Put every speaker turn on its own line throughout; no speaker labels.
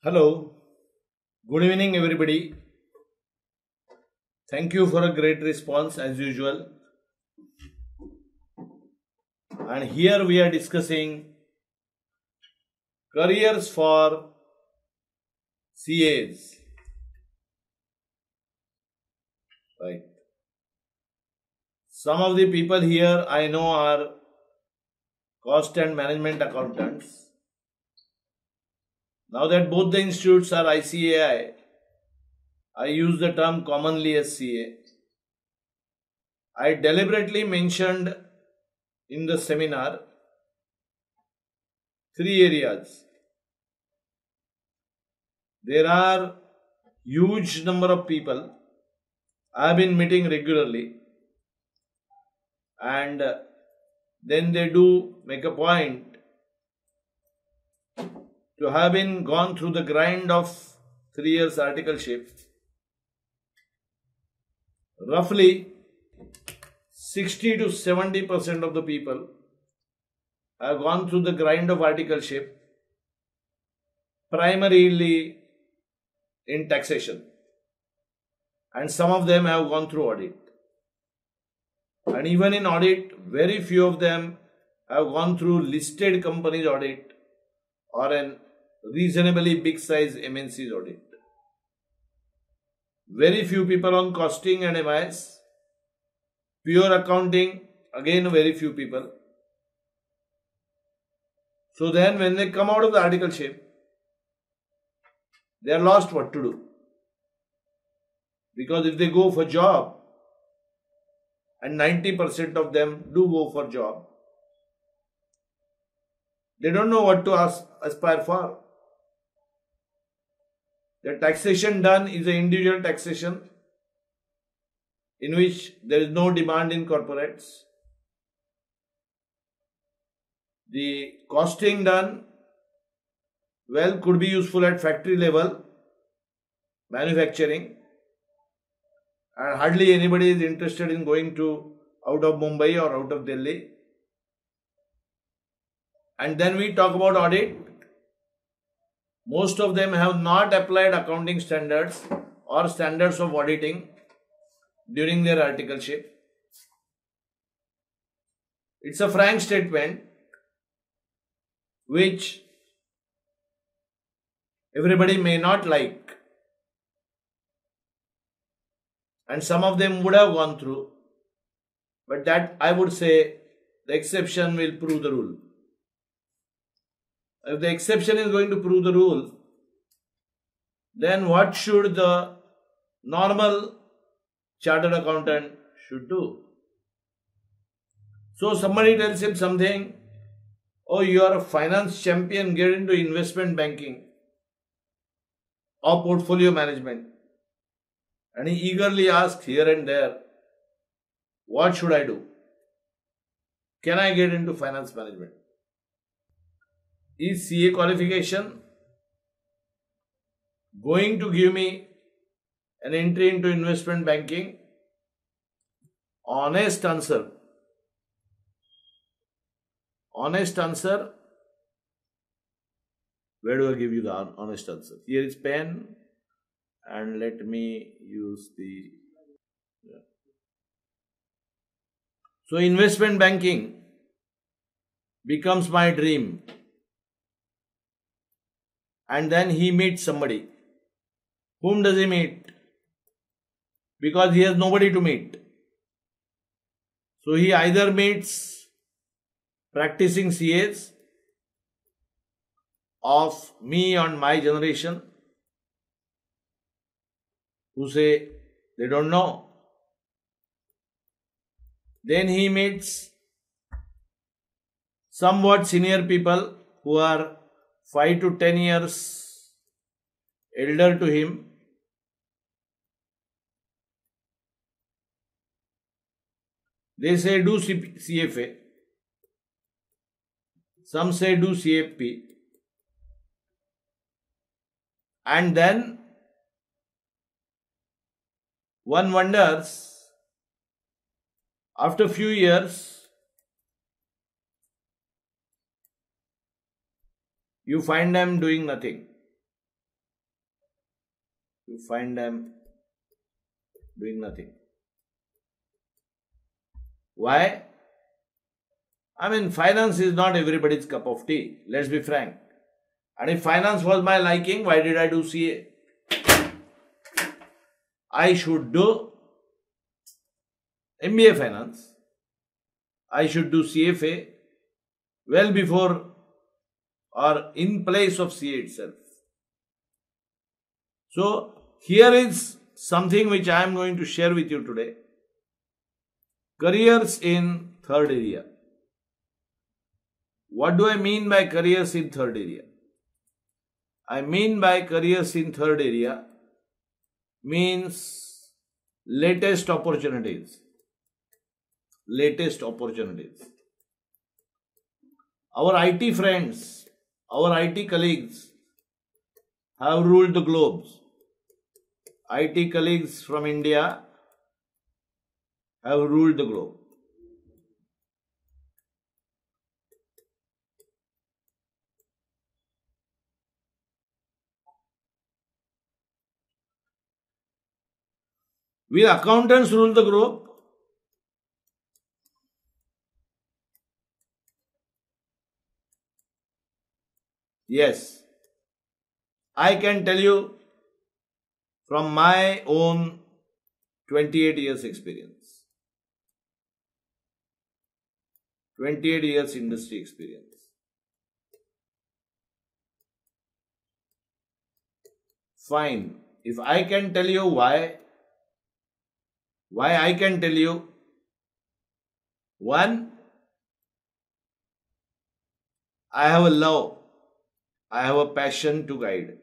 Hello, good evening, everybody. Thank you for a great response as usual. And here we are discussing careers for CAs. Right. Some of the people here I know are cost and management accountants. Now that both the institutes are ICAI, I use the term commonly as CA. I deliberately mentioned in the seminar three areas. There are huge number of people I have been meeting regularly, and then they do make a point to have been gone through the grind of 3 years articleship. Roughly 60 to 70% of the people have gone through the grind of articleship primarily in taxation, and some of them have gone through audit. And even in audit, very few of them have gone through listed companies audit or an reasonably big size MNC's audit. Very few people on costing and MIS. Pure accounting, again very few people. So then when they come out of the articleship, they are lost what to do. Because if they go for job, and 90% of them do go for job, they don't know what to aspire for. The taxation done is an individual taxation in which there is no demand in corporates. The costing done, well, could be useful at factory level, manufacturing, and hardly anybody is interested in going to out of Mumbai or out of Delhi. And then we talk about audit. Most of them have not applied accounting standards or standards of auditing during their articleship. It's a frank statement which everybody may not like, and some of them would have gone through, but that I would say the exception will prove the rule. If the exception is going to prove the rule, then what should the normal chartered accountant should do? So somebody tells him something, oh, you are a finance champion, get into investment banking or portfolio management. And he eagerly asks here and there, what should I do? Can I get into finance management? Is CA qualification going to give me an entry into investment banking? Honest answer. Honest answer. Where do I give you the honest answer? Here is pen, and let me use the... So investment banking becomes my dream. And then he meets somebody. Whom does he meet? Because he has nobody to meet. So he either meets practicing CAs of me and my generation who say they don't know. Then he meets somewhat senior people who are 5 to 10 years elder to him. They say do CFA. Some say do CFP. And then one wonders, after a few years, you find them doing nothing. you find them doing nothing. Why? I mean, finance is not everybody's cup of tea. Let's be frank. And if finance was my liking, why did I do CA? I should do MBA Finance. I should do CFA well before or in place of CA itself. So, here is something which I am going to share with you today. Careers in third area. What do I mean by careers in third area? I mean by careers in third area means latest opportunities. Latest opportunities. Our IT friends, our IT colleagues have ruled the globes. IT colleagues from India have ruled the globe. Will accountants rule the globe? Yes. I can tell you from my own 28 years experience. 28 years industry experience. Fine. If I can tell you why I can tell you, one, I have a love, I have a passion to guide.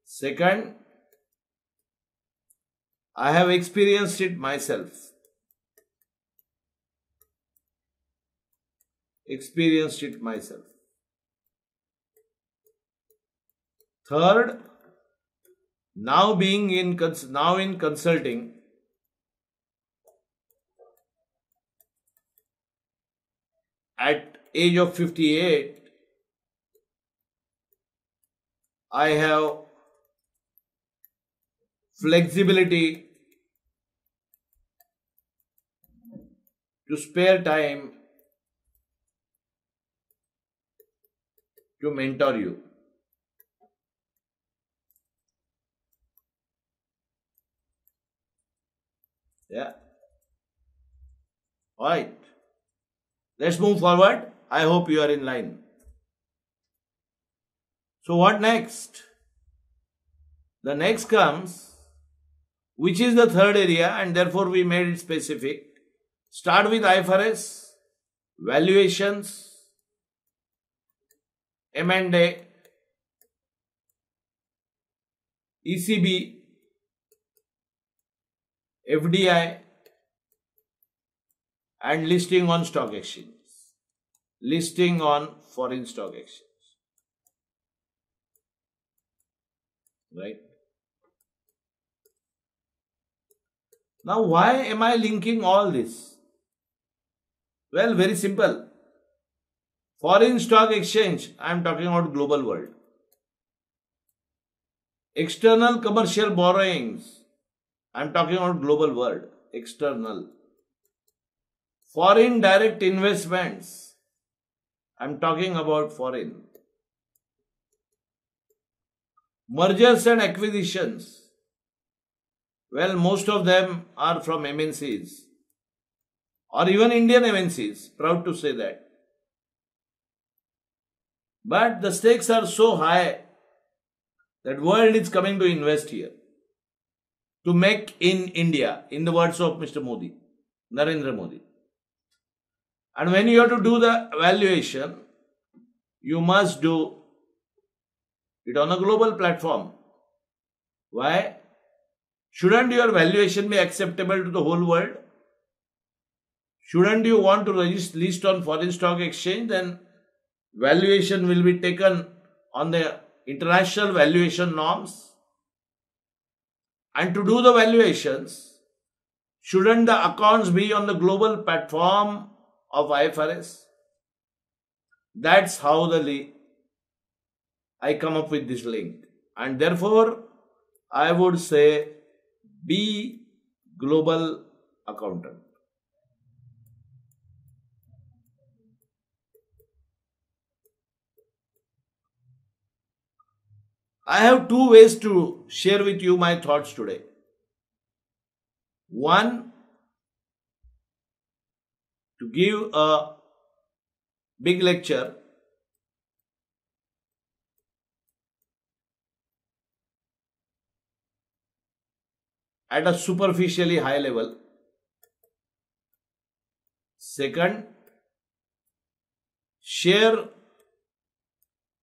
Second, I have experienced it myself. Experienced it myself. Third, now in consulting, at age of 58, I have flexibility to spare time to mentor you. Yeah. Alright. Let's move forward. I hope you are in line. So what next? The next comes, which is the third area, and therefore we made it specific. Start with IFRS, valuations, M&A, ECB, FDI, and listing on stock exchange. Listing on foreign stock exchange. Right? Now, why am I linking all this? Well, very simple. Foreign stock exchange, I am talking about global world. External commercial borrowings, I am talking about global world. External. Foreign direct investments, I am talking about foreign. Mergers and acquisitions, well, most of them are from MNCs or even Indian MNCs, proud to say that. But the stakes are so high that world is coming to invest here, to make in India, in the words of Mr. Modi, Narendra Modi. And when you have to do the valuation, you must do it on a global platform. Why? Shouldn't your valuation be acceptable to the whole world? Shouldn't you want to list on foreign stock exchange? Then valuation will be taken on the international valuation norms. And to do the valuations, shouldn't the accounts be on the global platform of IFRS? That's how the I come up with this link. And therefore, I would say be global accountant. I have two ways to share with you my thoughts today. One, to give a big lecture. At a superficially high level. Second, share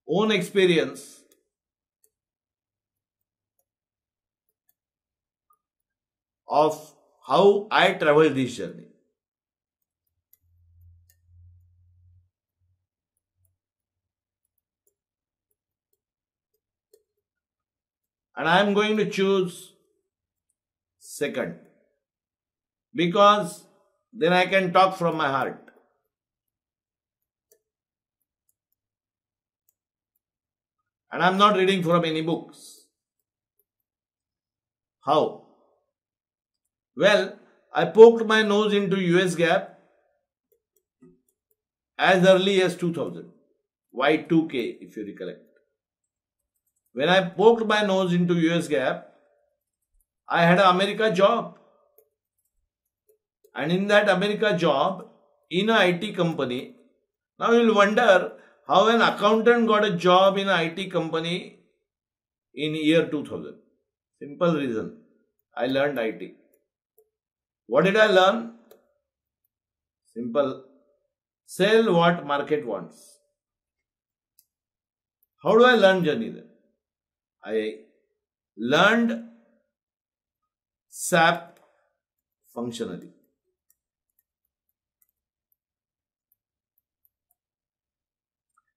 own experience of how I traveled this journey. And I am going to choose second, because then I can talk from my heart. And I am not reading from any books. How? Well, I poked my nose into US GAAP as early as 2000, Y2K if you recollect. When I poked my nose into US GAAP, I had an America job. And in that America job, in an IT company, now you will wonder how an accountant got a job in an IT company in year 2000. Simple reason. I learned IT. What did I learn? Simple. Sell what market wants. How do I learn journey then? I learned SAP functionally.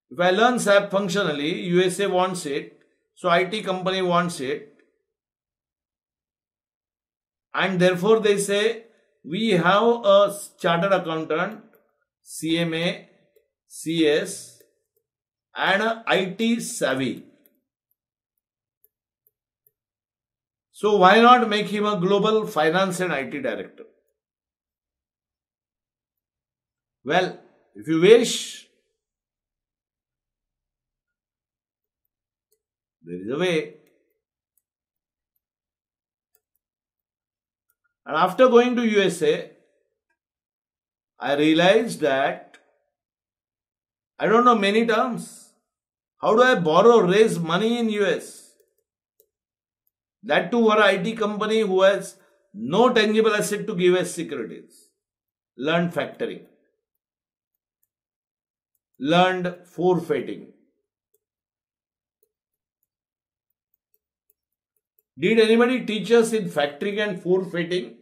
If I learn SAP functionally, USA wants it, so IT company wants it, and therefore they say, we have a chartered accountant, CMA, CS, and a IT savvy. So why not make him a global finance and IT director? Well, if you wish, there is a way. And after going to USA, I realized that I don't know many terms. How do I borrow, raise money in US? That too for an IT company who has no tangible asset to give as securities. Learned factoring. Learned forfeiting. Did anybody teach us in factoring and forfeiting?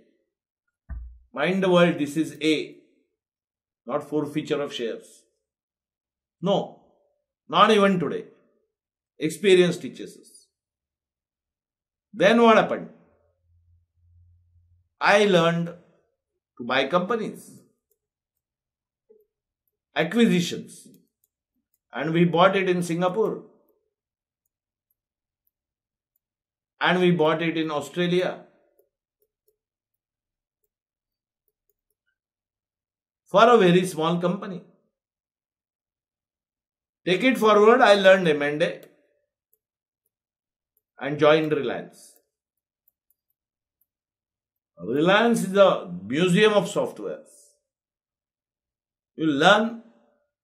Mind the word, this is A, not forfeiture of shares. No, not even today. Experience teaches us. Then what happened? I learned to buy companies, acquisitions, and we bought it in Singapore, and we bought it in Australia. For a very small company. Take it forward, I learned M&A and joined Reliance. Reliance is a museum of softwares. You learn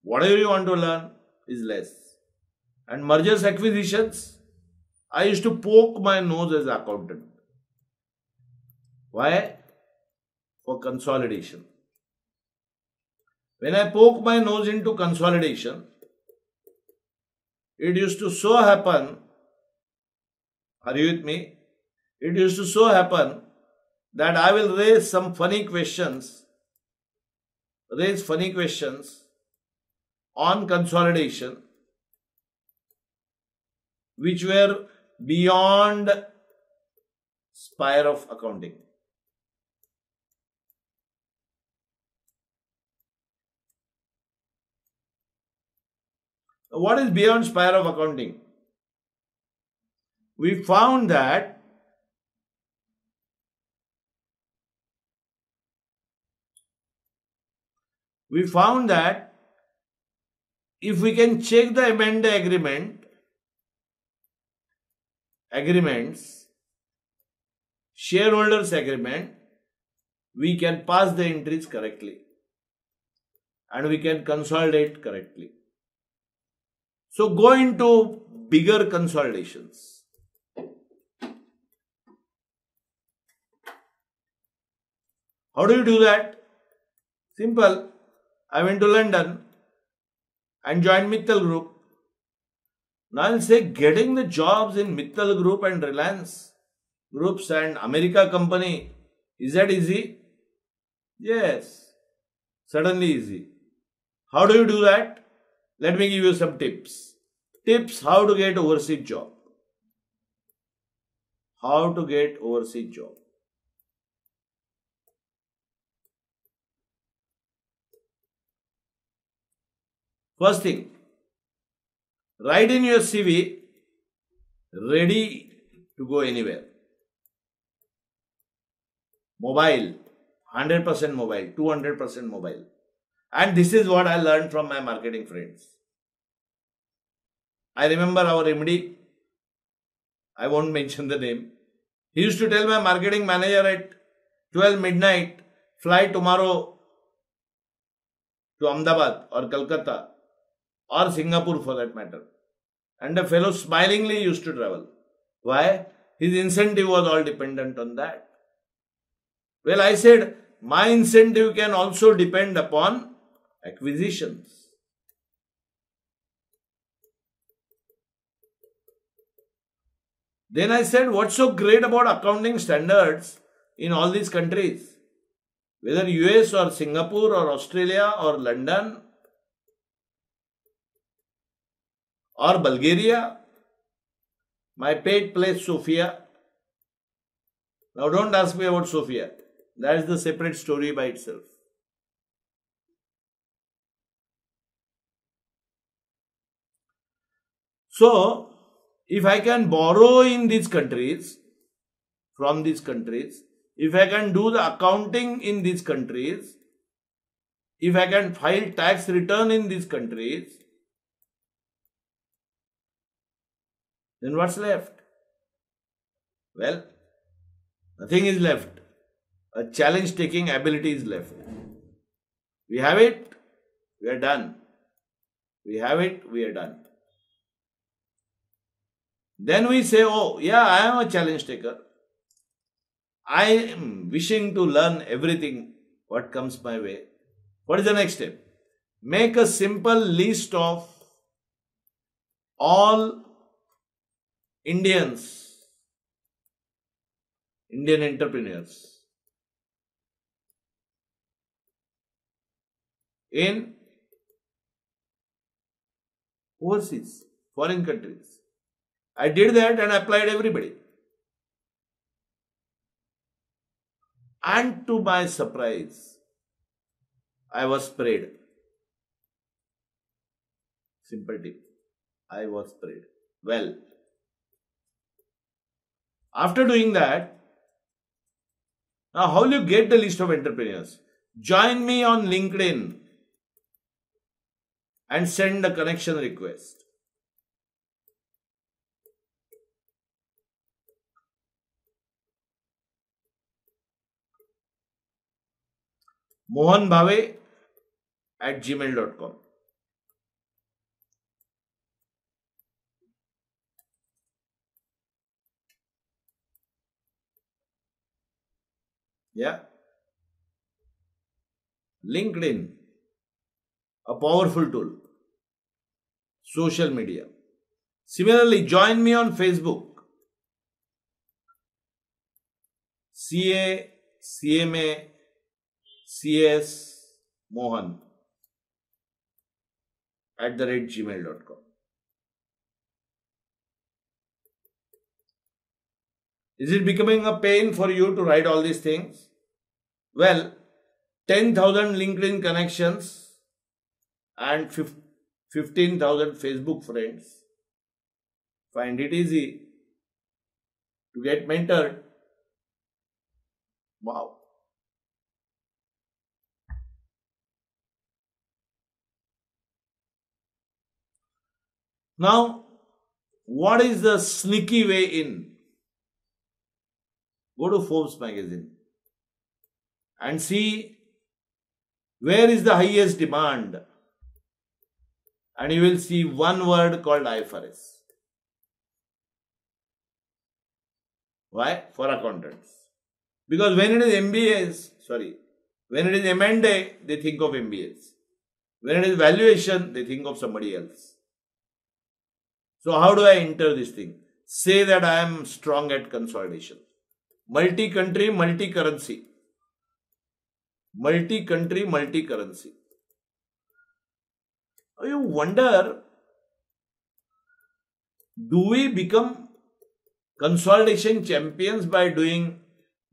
whatever you want to learn is less. And mergers, acquisitions, I used to poke my nose as accountant. Why? For consolidation. When I poke my nose into consolidation, it used to so happen, are you with me? It used to so happen that I will raise funny questions on consolidation, which were beyond spire of accounting. What is beyond spire of accounting? we found that if we can check the amended agreements, shareholders agreement, we can pass the entries correctly and we can consolidate correctly. So go into bigger consolidations. How do you do that? Simple. I went to London and joined Mittal Group. Now I'll say getting the jobs in Mittal Group and Reliance Groups and America Company, is that easy? Yes, certainly easy. How do you do that? Let me give you some tips. Tips how to get overseas job. How to get overseas job. First thing, write in your CV, ready to go anywhere. Mobile, 100% mobile, 200% mobile. And this is what I learned from my marketing friends. I remember our MD, I won't mention the name. He used to tell my marketing manager at 12 midnight, fly tomorrow to Ahmedabad or Calcutta or Singapore for that matter. And the fellow smilingly used to travel. Why? His incentive was all dependent on that. Well, I said, my incentive can also depend upon acquisitions. Then I said, what's so great about accounting standards in all these countries? Whether US or Singapore or Australia or London or Bulgaria, my pet place Sofia. Now don't ask me about Sofia. That is the separate story by itself. So, if I can borrow in these countries, from these countries, if I can do the accounting in these countries, if I can file tax return in these countries, then what's left? Well, nothing is left. A challenge taking ability is left. We have it, we are done. We have it, we are done. Then we say, oh, yeah, I am a challenge taker. I am wishing to learn everything what comes my way. What is the next step? Make a simple list of all Indian entrepreneurs in overseas, foreign countries. I did that and applied everybody. And to my surprise, I was sprayed. Simple tip. I was sprayed. Well, after doing that, now how will you get the list of entrepreneurs? Join me on LinkedIn and send a connection request. mohanbhave@gmail.com. Yeah. LinkedIn, a powerful tool. Social media. Similarly, join me on Facebook. CA, CMA, CS Mohan @gmail.com. Is it becoming a pain for you to write all these things? Well, 10,000 LinkedIn connections and 15,000 Facebook friends. Find it easy. to get mentored. Wow. Now, what is the sneaky way in? Go to Forbes magazine and see where is the highest demand. And you will see one word called IFRS. Why? For accountants. Because when it is when it is M&A, they think of MBAs. When it is valuation, they think of somebody else. So how do I enter this thing? Say that I am strong at consolidation. Multi-country, multi-currency. Multi-country, multi-currency. You wonder, do we become consolidation champions by doing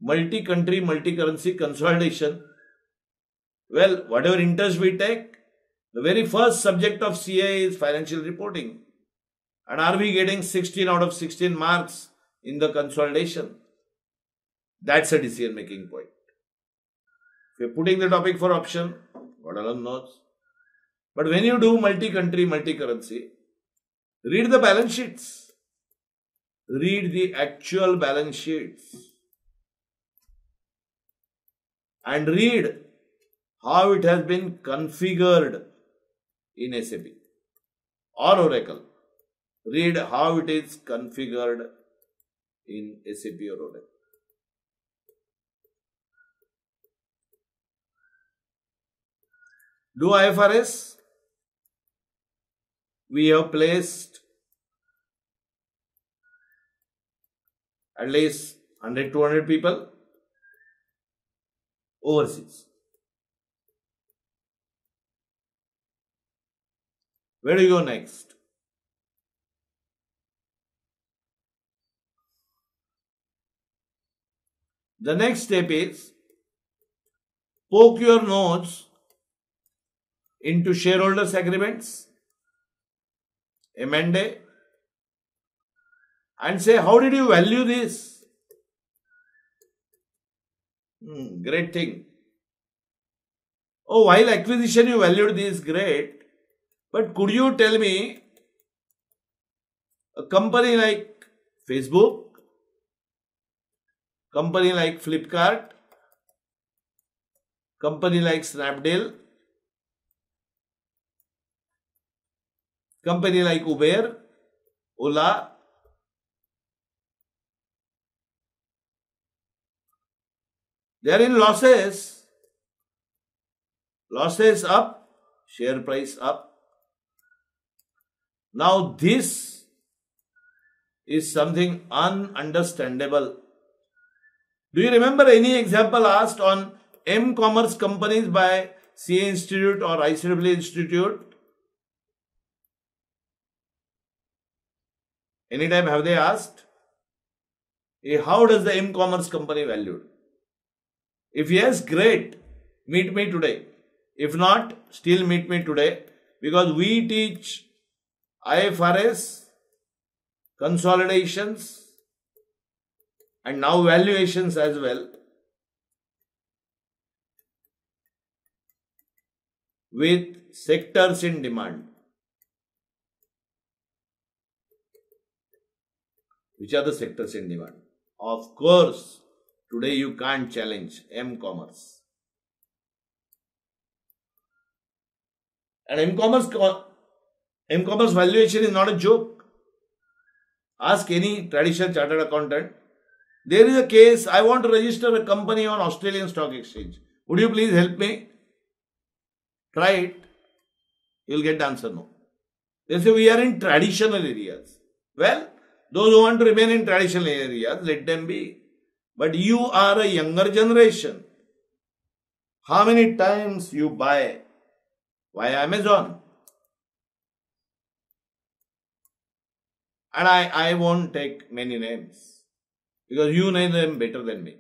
multi-country, multi-currency consolidation? Well, whatever interest we take, the very first subject of CA is financial reporting. And are we getting 16 out of 16 marks in the consolidation? That's a decision-making point. If you're putting the topic for option, God alone knows. But when you do multi-country, multi-currency, read the balance sheets. Read the actual balance sheets. And read how it has been configured in SAP or Oracle. Read how it is configured in SAP or Oracle. Do IFRS? We have placed at least 100-200 people overseas. Where do you go next? The next step is poke your nose into shareholders agreements, M&A, and say, how did you value this? Great thing. Oh, while acquisition you valued this, great. But could you tell me, a company like Facebook, company like Flipkart, company like Snapdeal, company like Uber, Ola, they are in losses. Losses up, share price up. Now this is something ununderstandable. Do you remember any example asked on M-commerce companies by CA Institute or ICAA Institute? Anytime have they asked? How does the M-commerce company valued? If yes, great. Meet me today. If not, still meet me today, because we teach IFRS, consolidations, and now valuations as well, with sectors in demand. Which are the sectors in demand? Of course, today you can't challenge M-commerce. And M-commerce valuation is not a joke. Ask any traditional chartered accountant. There is a case, I want to register a company on Australian Stock Exchange. Would you please help me? Try it. You will get the answer no. They say we are in traditional areas. Well, those who want to remain in traditional areas, let them be. But you are a younger generation. How many times you buy via Amazon? And I won't take many names, because you know them better than me.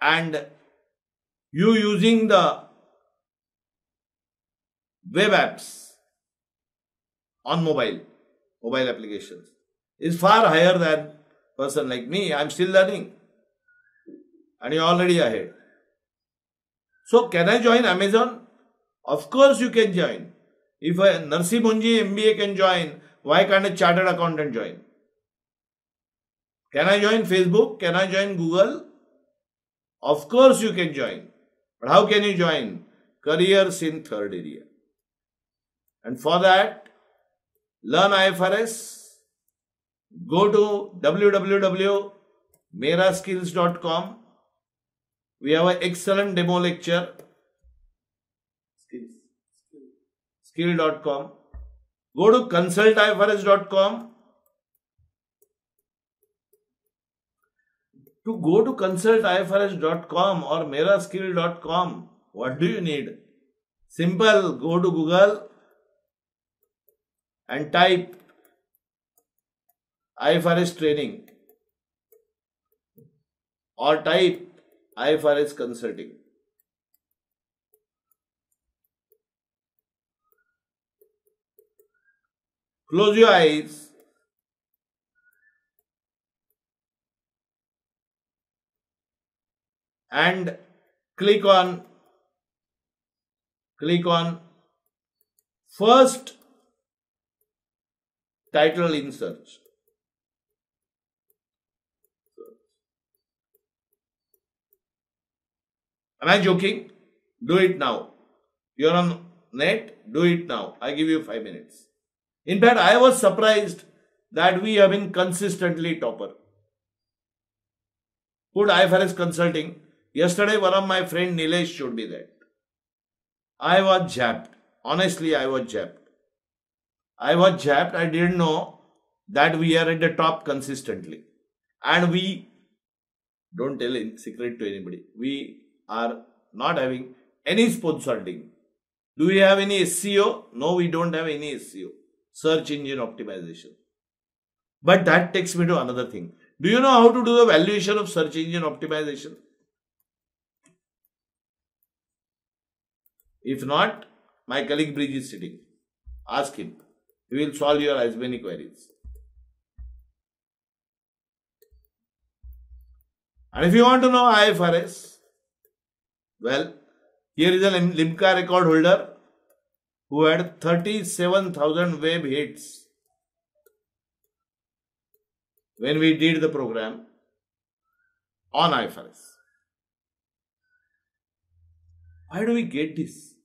And you using the web apps on mobile applications is far higher than person like me, I'm still learning. And you're already ahead. So can I join Amazon? Of course you can join. If a Narsi Munji MBA can join, why can't a chartered accountant join? Can I join Facebook? Can I join Google? Of course you can join. But how can you join? Careers in third area. And for that, learn IFRS. Go to www.meraskills.com. We have an excellent demo lecture. Skill.com. Go to consultifrs.com. To go to consultifrs.com or meraskill.com, what do you need? Simple. Go to Google and type IFRS training or type IFRS consulting. Close your eyes and click on first title in search. Am I joking? Do it now. You're on net, do it now. I give you 5 minutes. In fact, I was surprised that we have been consistently topper. Put IFRS consulting. Yesterday, one of my friend Nilesh showed me that. I was jabbed. Honestly, I was jabbed. I didn't know that we are at the top consistently. And we don't tell in secret to anybody. We are not having any sponsoring. Do we have any SEO? No, we don't have any SEO. Search engine optimization. But that takes me to another thing. Do you know how to do the valuation of search engine optimization? If not, my colleague Bridge is sitting. Ask him. He will solve your as many queries. And if you want to know IFRS, well, here is a Limca record holder who had 37,000 web hits when we did the program on IFRS. Why do we get this?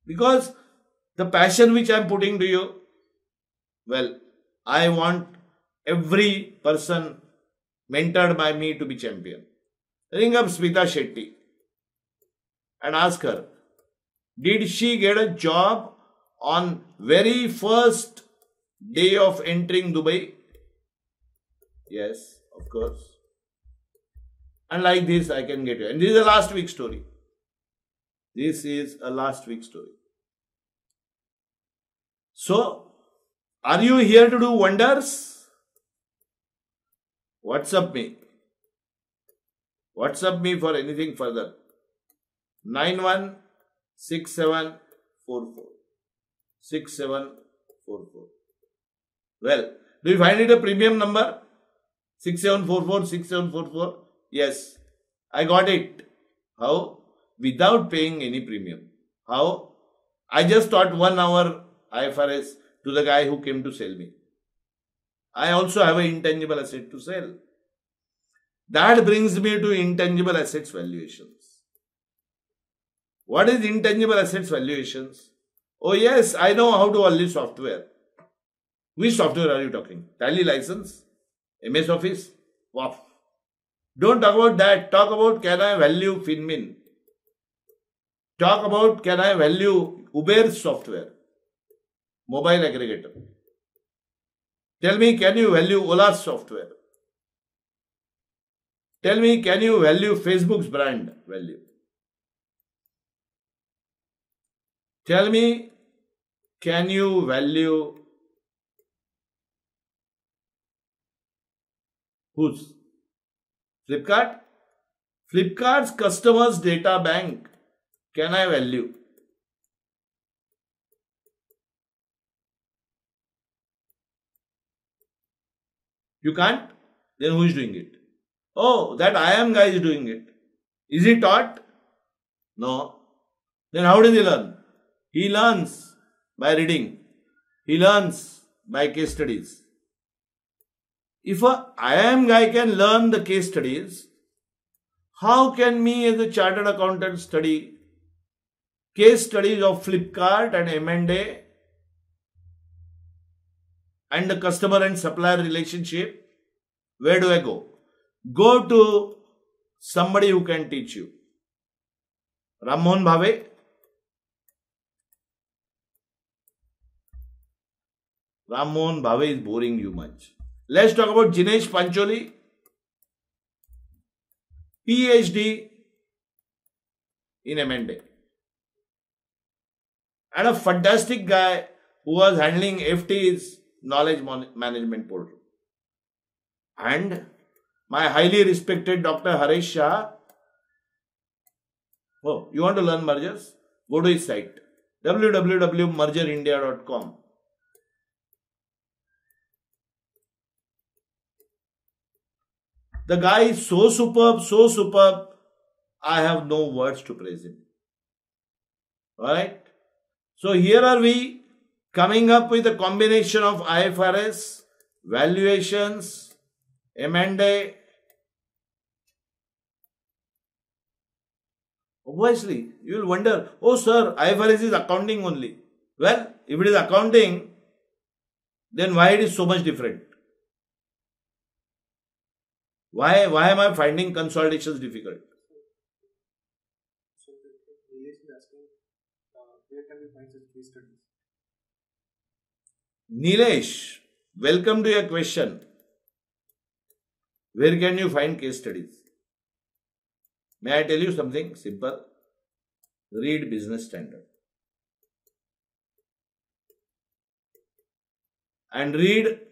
Because the passion which I am putting to you, well, I want every person mentored by me to be champion. Ring up Smita Shetty and ask her, did she get a job on very first day of entering Dubai? Yes, of course. And like this I can get you. And this is a last week story. This is a last week story. So, are you here to do wonders? WhatsApp me. WhatsApp me for anything further. 916744 6744. Well, do you find it a premium number? 6744 6744. Yes, I got it. How? Without paying any premium. How? I just taught 1 hour IFRS to the guy who came to sell me. I also have an intangible asset to sell. That brings me to intangible assets valuations. What is intangible assets valuations? Oh yes, I know how to value software. Which software are you talking? Tally license? MS Office? Wow. Don't talk about that. Talk about can I value FinMin? Talk about can I value Uber's software? Mobile aggregator. Tell me, can you value Ola's software? Tell me, can you value Facebook's brand value? Tell me, can you value whose? Flipkart? Flipkart's customers data bank. Can I value? You can't? Then who is doing it? Oh, that IM guy is doing it. Is he taught? No. Then how does he learn? He learns by reading. He learns by case studies. If a IM guy can learn the case studies, how can me as a chartered accountant study case studies of Flipkart and M&A and the customer and supplier relationship? Where do I go? Go to somebody who can teach you. Ram Mohan Bhave. Ram Mohan Bhave is boring you much. Let's talk about Jinesh Pancholi, PhD in M&A. And a fantastic guy who was handling FT's knowledge management portal. And my highly respected Dr. Harish Shah. Oh, you want to learn mergers? Go to his site www.mergerindia.com. The guy is so superb, I have no words to praise him. Alright? So here are we coming up with a combination of IFRS, valuations, M&A. Obviously, you will wonder, oh sir, IFRS is accounting only. Well, if it is accounting, then why it is so much different? Why am I finding consolidations difficult?
So Nilesh is asking, where can we find such case studies?
Nilesh, welcome to your question. Where can you find case studies? May I tell you something simple? Read Business Standard. And read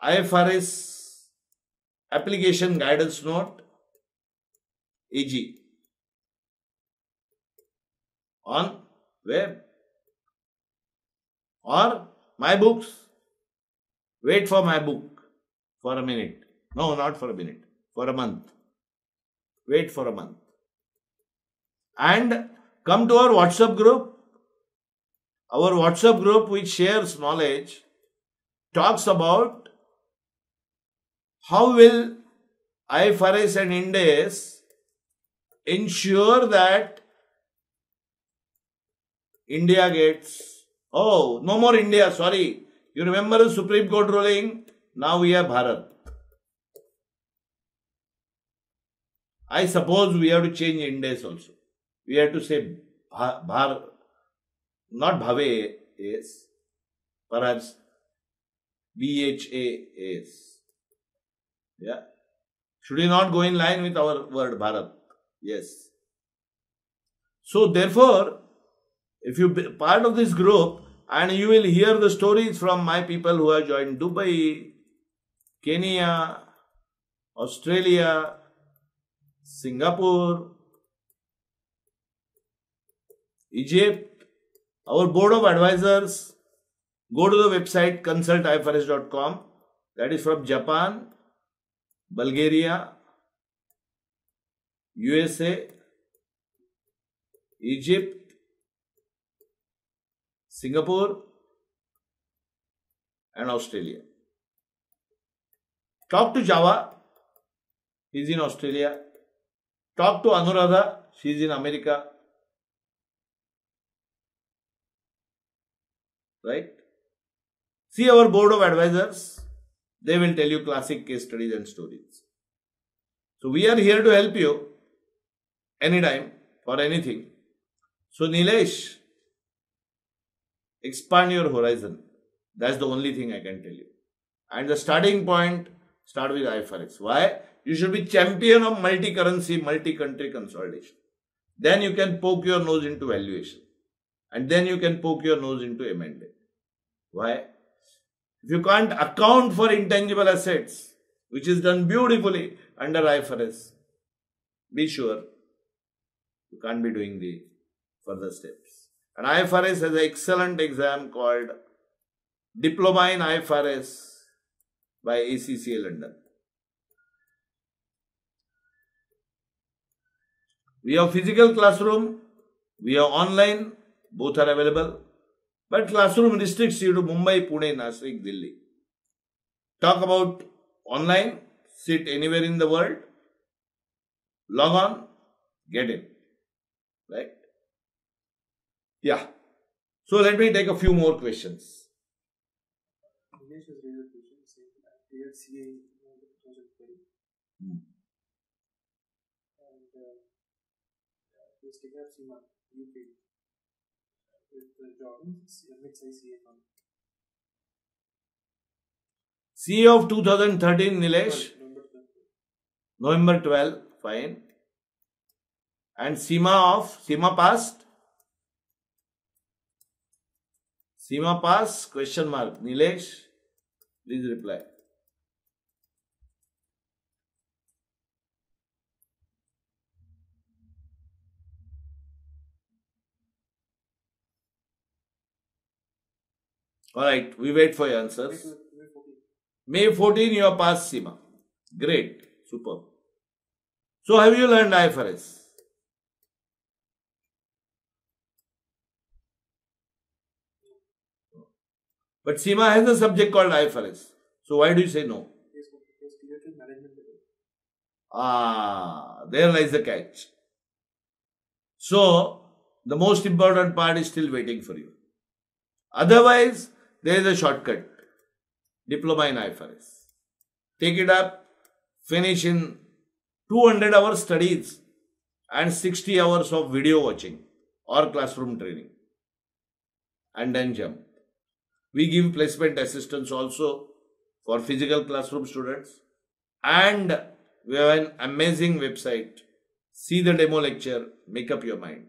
IFRS Application Guidance Note AG on web or my books. Wait for my book for a minute. No, not for a minute. For a month. Wait for a month. And come to our WhatsApp group. Our WhatsApp group, which shares knowledge, talks about how will IFRS and Ind AS ensure that India gets, oh, no more India, sorry. You remember the Supreme Court ruling? Now we have Bharat. I suppose we have to change Ind AS also. We have to say Bhar, not Bhave AS, perhaps BHA AS. Yeah. Should we not go in line with our word Bharat? Yes. So therefore, if you be part of this group and you will hear the stories from my people who have joined Dubai, Kenya, Australia, Singapore, Egypt, our board of advisors, go to the website consultifrs.com. That is from Japan, Bulgaria, USA, Egypt, Singapore and Australia. Talk to Java, he is in Australia. Talk to Anuradha, she is in America. Right? See our board of advisors, they will tell you classic case studies and stories. So we are here to help you anytime for anything. So Nilesh, expand your horizon. That's the only thing I can tell you. And the starting point, start with IFRS. Why? You should be champion of multi-currency, multi-country consolidation. Then you can poke your nose into valuation. And then you can poke your nose into M&A. Why? If you can't account for intangible assets, which is done beautifully under IFRS, be sure you can't be doing the further steps. And IFRS has an excellent exam called Diploma in IFRS by ACCA London. We have physical classroom, we have online, both are available. But classroom restricts you to Mumbai, Pune, Nashik, Delhi. Talk about online, sit anywhere in the world, log on, get in. Right? Yeah. So let me take a few more questions.
Nilesh has raised a question saying that I cleared CA in 2020 and he's taken up CMA UK with the job in mid-size CA firm.
CA of 2013, Nilesh,
November 12th.
November 12, fine. And SEMA passed? SEMA pass, question mark. Nilesh, please reply. Alright, we wait for your answers.
May 14th.
May 14, you have passed SEMA. Great, superb. So have you learned IFRS? But SEMA has a subject called IFRS. So why do you say no?
Yes, because cleared to management level.
Ah, there lies the catch. So, the most important part is still waiting for you. Otherwise, there is a shortcut. Diploma in IFRS. Take it up, finish in 200 hours studies and 60 hours of video watching or classroom training. And then jump. We give placement assistance also for physical classroom students. And we have an amazing website. See the demo lecture, make up your mind.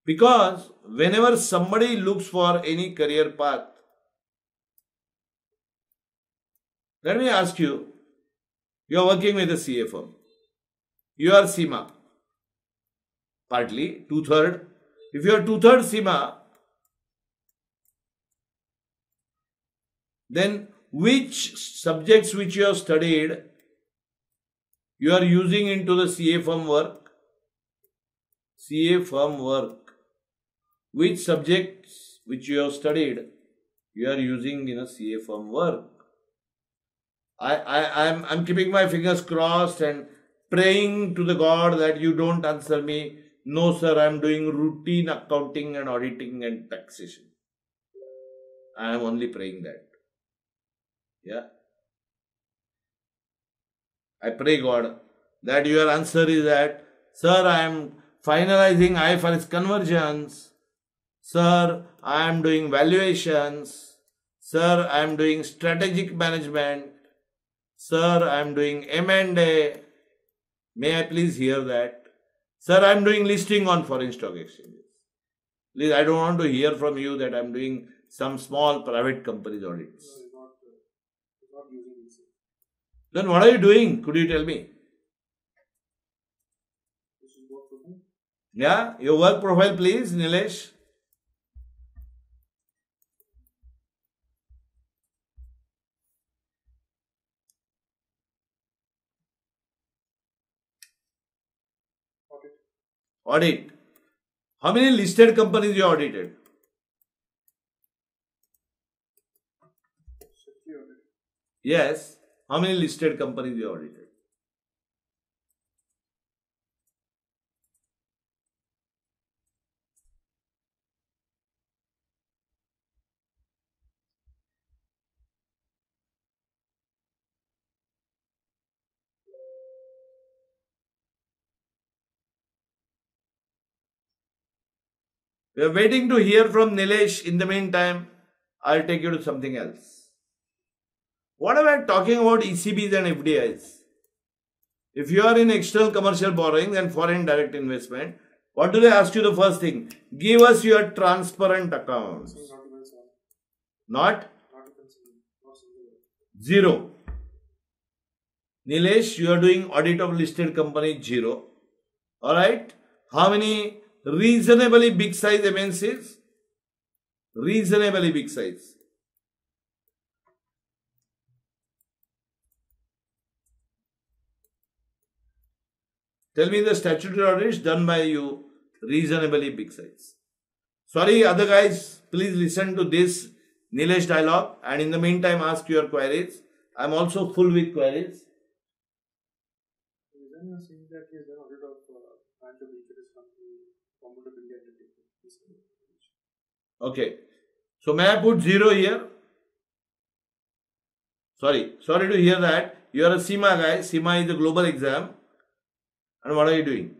Because whenever somebody looks for any career path, let me ask you, you are working with a CA firm. You are SEMA, partly, 2/3. If you are 2/3 SEMA, then which subjects which you have studied, you are using into the CA firm work? CA firm work. Which subjects which you have studied, you are using in a CA firm work? I'm keeping my fingers crossed and praying to the God that you don't answer me. No, sir, I'm doing routine accounting and auditing and taxation. I am only praying that. Yeah. I pray God that your answer is that, sir, I am finalizing IFRS conversions. Sir, I am doing valuations. Sir, I am doing strategic management. Sir, I am doing M&A. May I please hear that? Sir, I am doing listing on foreign stock exchanges. Please, I don't want to hear from you that I am doing some small private companies audits.
No, he's not using this.
Then what are you doing? Could you tell me?
This is what for him.
Yeah, your work profile please, Nilesh. Audit. How many listed companies you audited?
60 audit.
Yes. How many listed companies you audited? We are waiting to hear from Nilesh. In the meantime, I'll take you to something else. What about talking about ECBs and FDIs? If you are in external commercial borrowing and foreign direct investment, what do they ask you the first thing? Give us your transparent accounts.
Saying not even sir.
Not
Not even single. Not single.
zero. Nilesh, you are doing audit of listed company 0. Alright. How many reasonably big size MNCs? Reasonably big size. Tell me the statutory audits done by you, reasonably big size. Sorry, other guys, please listen to this Nilesh dialogue, and in the meantime ask your queries. I'm also full with queries.
Then you're saying that he has done audit of financial insurance company, Government of India entity.
Okay. So may I put 0 here? Sorry to hear that. You are a CIMA guy. CIMA is a global exam. And what are you doing?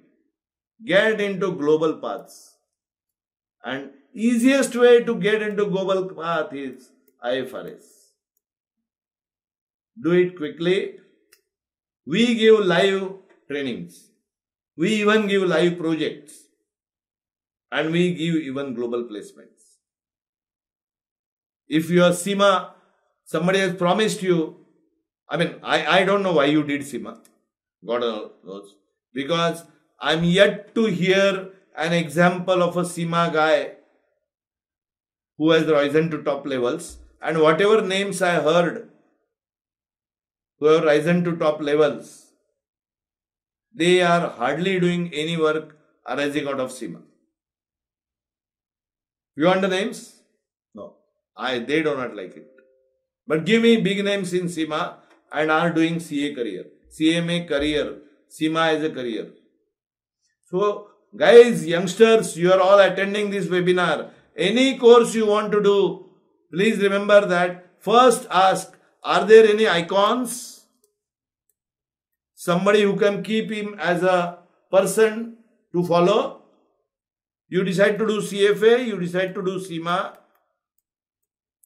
Get into global paths. And easiest way to get into global path is IFRS. Do it quickly. We give live trainings. We even give live projects. And we give even global placements. If you are CIMA, somebody has promised you, I don't know why you did CIMA. God knows. Because I'm yet to hear an example of a CIMA guy who has risen to top levels. And whatever names I heard who have risen to top levels, they are hardly doing any work arising out of CIMA. You want the names? No. They do not like it. But give me big names in CIMA and are doing CA career, CMA career, CIMA as a career. So guys, youngsters, you are all attending this webinar. Any course you want to do, please remember that first ask, are there any icons? Somebody who can keep him as a person to follow? You decide to do CFA, you decide to do CIMA.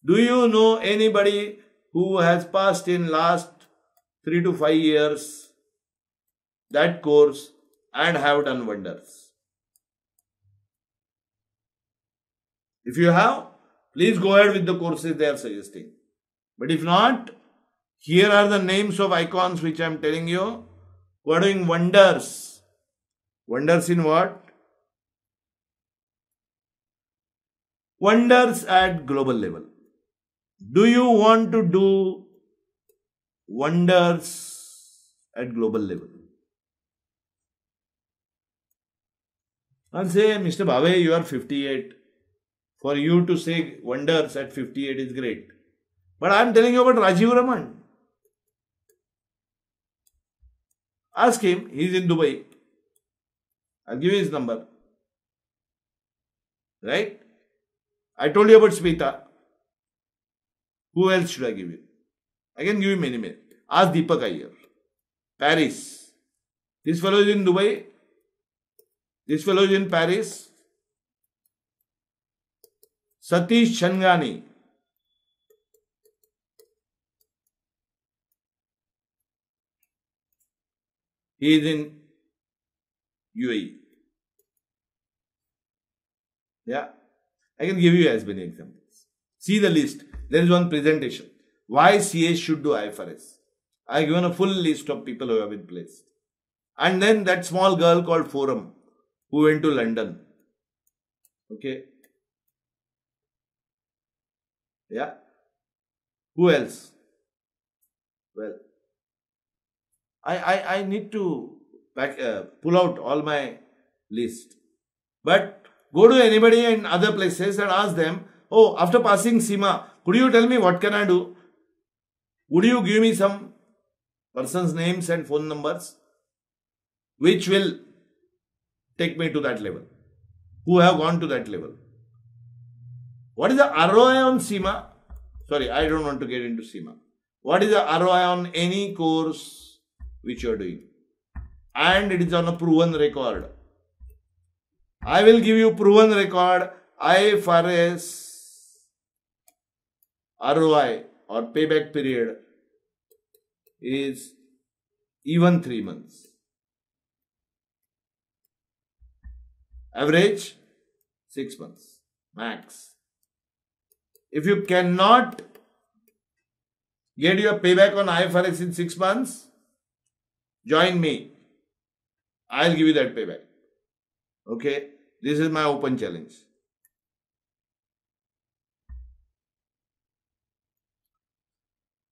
Do you know anybody who has passed in last 3 to 5 years that course and have done wonders? If you have, please go ahead with the courses they are suggesting. But if not, here are the names of icons which I am telling you who are doing wonders. Wonders in what? Wonders at global level. Do you want to do wonders at global level? I'll say, Mr. Bhave, you are 58. For you to say wonders at 58 is great. But I am telling you about Rajiv Raman. Ask him, he is in Dubai. I'll give you his number. Right? I told you about Smita. Who else should I give you? I can give you many. Ask Deepak Iyer. Paris. This fellow is in Dubai. This fellow is in Paris. Satish Changani. He is in UAE. Yeah. I can give you as many examples. See the list. There is one presentation. Why CA should do IFRS. I have given a full list of people who have been placed. And then that small girl called Forum who went to London. Okay. Yeah. Who else? Well, I need to pull out all my list. But go to anybody in other places and ask them, oh, after passing CIMA, could you tell me what can I do? Would you give me some person's names and phone numbers which will take me to that level? Who have gone to that level? What is the ROI on CIMA? Sorry, I don't want to get into CIMA. What is the ROI on any course which you are doing? And it is on a proven record. I will give you proven record IFRS ROI or payback period is even 3 months. Average 6 months max. If you cannot get your payback on IFRS in 6 months, join me. I'll give you that payback. Okay, this is my open challenge.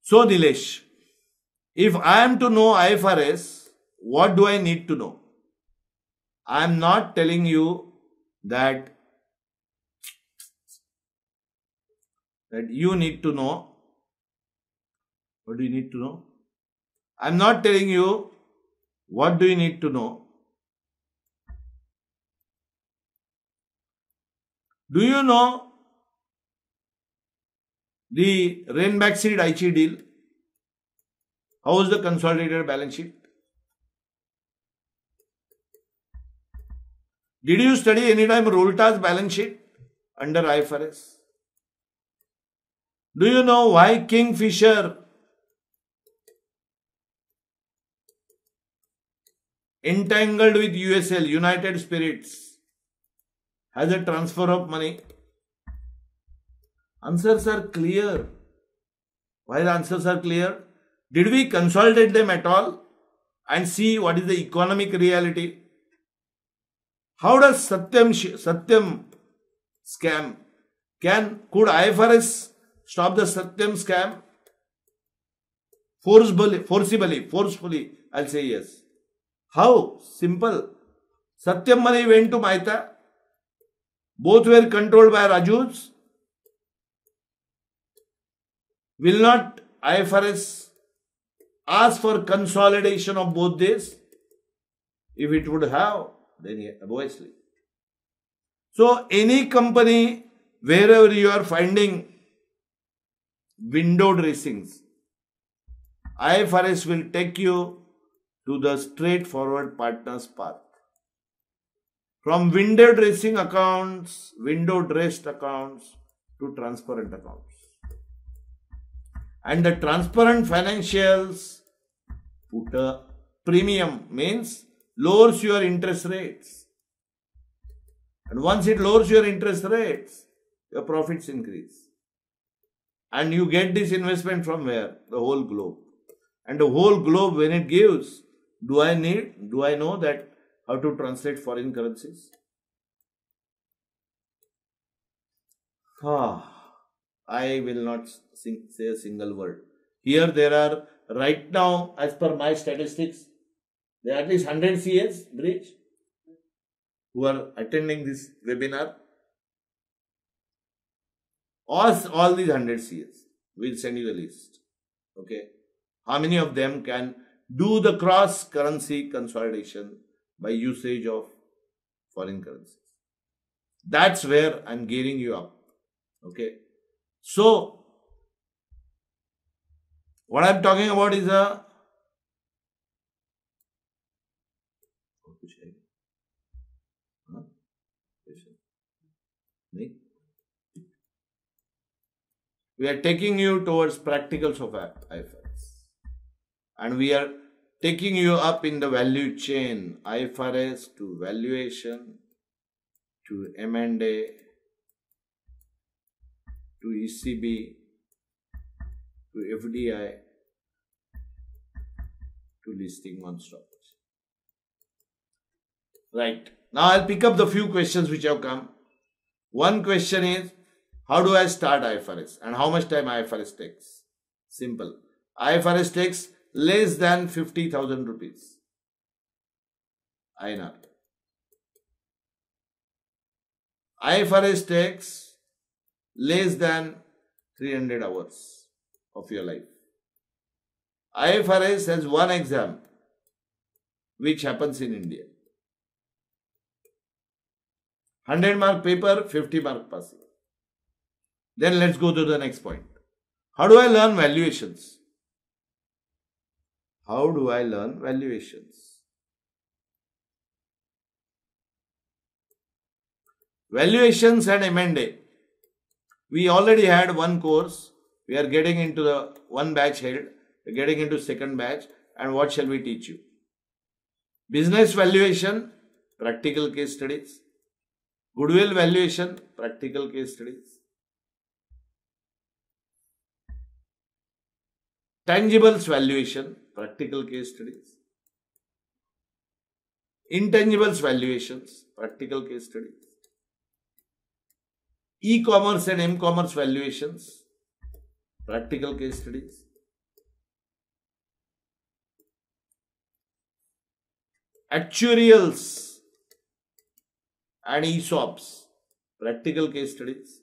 So Nilesh, if I am to know IFRS, what do I need to know? I am not telling you that you need to know. What do you need to know? I am not telling you what do you need to know. Do you know the Rainback-Seed Aichi deal? How is the consolidated balance sheet? Did you study anytime Rolta's balance sheet under IFRS? Do you know why Kingfisher entangled with USL, United Spirits, has a transfer of money? Answers are clear. Why the answers are clear? Did we consolidate them at all and see what is the economic reality? How does Satyam scam? Could IFRS stop the Satyam scam? Forcefully, I'll say yes. How? Simple. Satyam money went to Maita. Both were controlled by Rajus. Will not IFRS ask for consolidation of both this? If it would have, then yes, obviously. So, any company, wherever you are finding window dressings, IFRS will take you to the straightforward partners path. From window dressed accounts to transparent accounts. And the transparent financials put a premium, means lowers your interest rates. And once it lowers your interest rates, your profits increase. And you get this investment from where? The whole globe. And the whole globe, when it gives, do I know that how to translate foreign currencies? I will not say a single word. Here there are, right now, as per my statistics, there are at least 100 CAs, Bridge, who are attending this webinar. All these 100 CAs, we'll send you the list. Okay. How many of them can do the cross-currency consolidation by usage of foreign currencies? That's where I'm gearing you up. Okay. So, what I'm talking about is we are taking you towards practicals of IFRS. And we are taking you up in the value chain, IFRS to valuation, to M&A, to ECB, to FDI, to listing on stock. Right. Now I'll pick up the few questions which have come. One question is, how do I start IFRS and how much time IFRS takes? Simple. IFRS takes less than 50,000 rupees. INR. IFRS takes less than 300 hours of your life. IFRS has one exam which happens in India. 100 mark paper, 50 mark passing. Then let's go to the next point. How do I learn valuations? How do I learn valuations? Valuations and M&A. We already had one course. We are getting into the one batch held. We are getting into second batch. And what shall we teach you? Business valuation, practical case studies. Goodwill valuation, practical case studies. Tangibles valuation, practical case studies. Intangibles valuations, practical case studies. E-commerce and M-commerce valuations, practical case studies. Actuarials and ESOPs, practical case studies.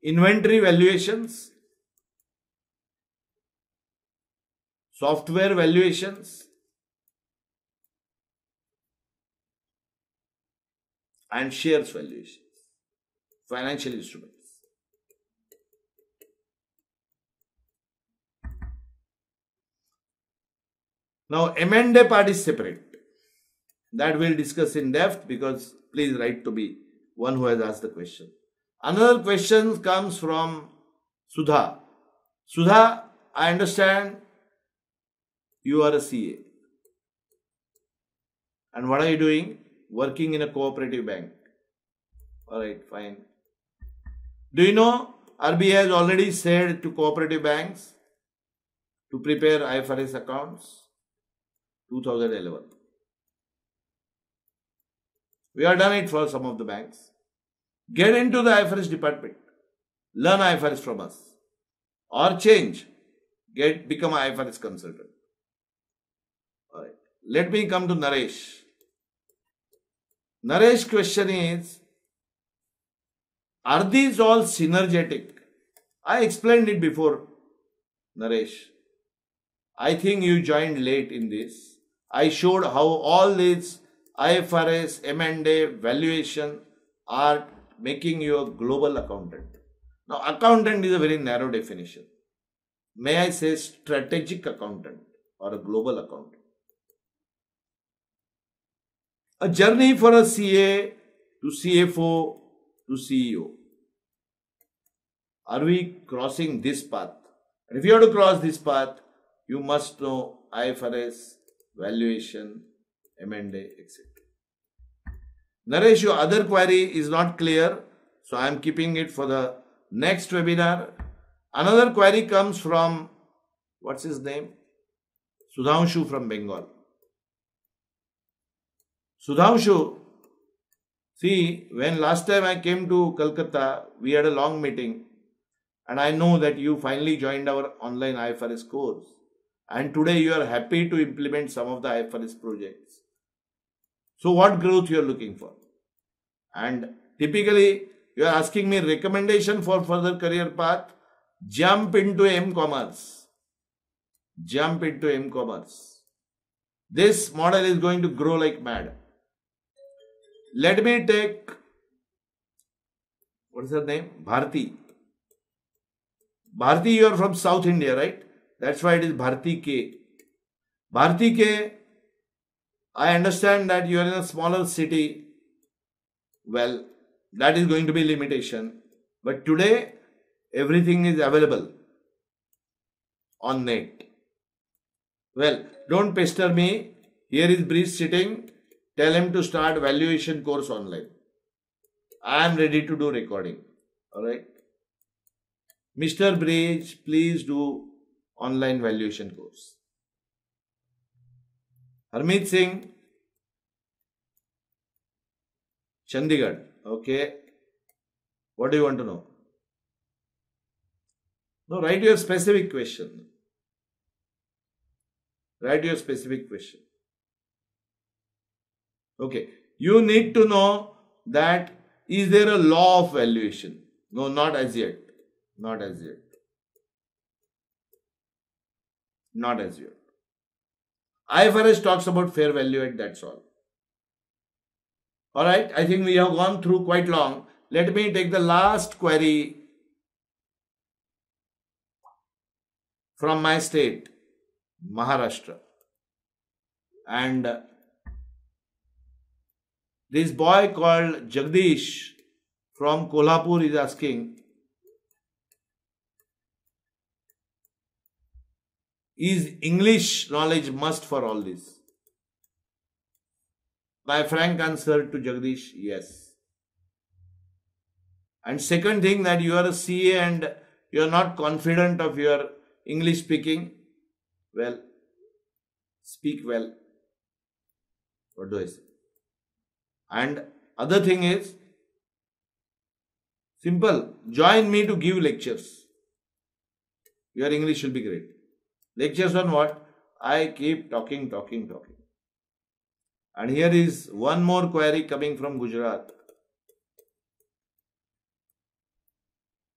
Inventory valuations, software valuations, and shares valuations, financial instruments. Now, M&A part is separate. That we'll discuss in depth, because please write to me, one who has asked the question. Another question comes from Sudha. Sudha, I understand you are a CA. And what are you doing? Working in a cooperative bank. Alright, fine. Do you know RBI has already said to cooperative banks to prepare IFRS accounts? 2011. We have done it for some of the banks. Get into the IFRS department. Learn IFRS from us. Or change. Become an IFRS consultant. Alright. Let me come to Naresh. Naresh's question is, are these all synergetic? I explained it before, Naresh. I think you joined late in this. I showed how all these IFRS, M&A, valuation are making you a global accountant. Now, accountant is a very narrow definition. May I say strategic accountant or a global accountant? A journey for a CA to CFO to CEO. Are we crossing this path? And if you have to cross this path, you must know IFRS, valuation, M&A, etc. Naresh, your other query is not clear, so I am keeping it for the next webinar. Another query comes from, what's his name? Sudhanshu from Bengal. Sudhanshu, see, when last time I came to Calcutta, we had a long meeting, and I know that you finally joined our online IFRS course. And today you are happy to implement some of the IFRS projects. So what growth you are looking for? And typically you are asking me recommendation for further career path. Jump into M-commerce. Jump into M-commerce. This model is going to grow like mad. Let me take, what is her name? Bharti. Bharti, you are from South India, right? That's why it is Bharti K. Bharti K, I understand that you are in a smaller city. Well, that is going to be limitation. But today, everything is available on net. Well, don't pester me. Here is Breeze sitting. Tell him to start valuation course online. I am ready to do recording. Alright. Mr. Breeze, please do online valuation course. Harmeet Singh, Chandigarh. Okay. What do you want to know? No, write your specific question. Write your specific question. Okay. You need to know that is there a law of valuation? No, not as yet. Not as yet. Not as yet. IFRS talks about fair value and that's all. Alright, I think we have gone through quite long. Let me take the last query from my state, Maharashtra. And this boy called Jagdish from Kolhapur is asking, is English knowledge must for all this? My frank answer to Jagdish, yes. And second thing, that you are a CA and you are not confident of your English speaking. Well, speak well. What do I say? And other thing is, simple, join me to give lectures. Your English will be great. Lectures on what? I keep talking. And here is one more query coming from Gujarat.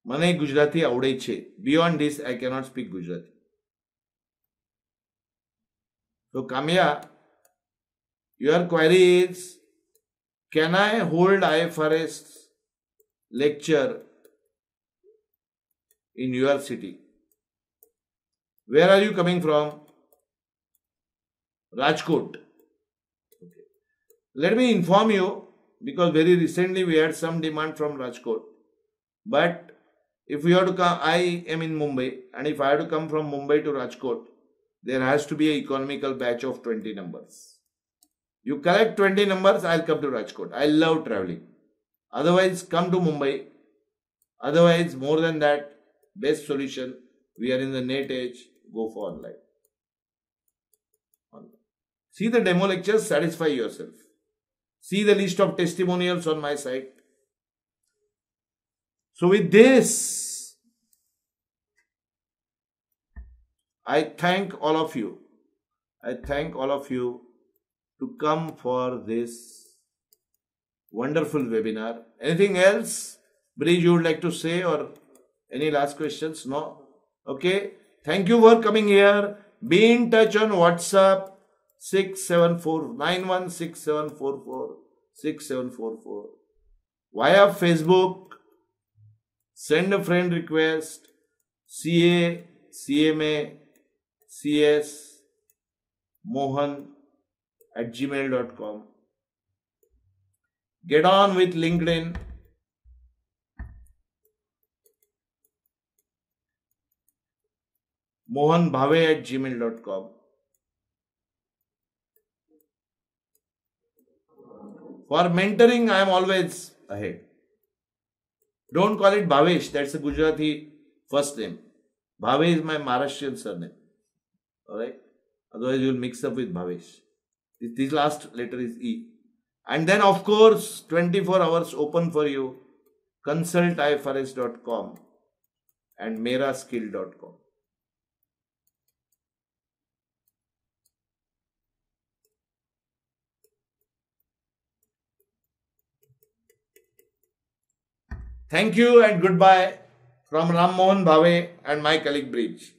મને ગુજરાતી આવડે છે. Beyond this, I cannot speak Gujarati. So, Kamya, your query is, can I hold IFRS lecture in your city? Where are you coming from? Rajkot. Okay. Let me inform you, because very recently we had some demand from Rajkot. But if we have to come, I am in Mumbai, and if I have to come from Mumbai to Rajkot, there has to be an economical batch of 20 numbers. You collect 20 numbers, I'll come to Rajkot. I love traveling. Otherwise, come to Mumbai. Otherwise, more than that, best solution, we are in the net age, go for online. See the demo lectures, satisfy yourself. See the list of testimonials on my site. So with this, I thank all of you. I thank all of you to come for this wonderful webinar. Anything else, Bridge, you would like to say, or any last questions? No? Okay. Thank you for coming here. Be in touch on WhatsApp 674-916744-6744. Via Facebook, send a friend request, CA, CMA, CS, mohan@gmail.com. Get on with LinkedIn. mohanbhave@gmail.com. For mentoring, I am always ahead. Don't call it Bhavesh, that's a Gujarati first name. Bhave is my Maharashtrian surname. Alright? Otherwise, you will mix up with Bhavesh. This last letter is E. And then, of course, 24 hours open for you. consultifrs.com and meraskill.com. Thank you and goodbye from Ram Mohan Bhave and my colleague Bridge.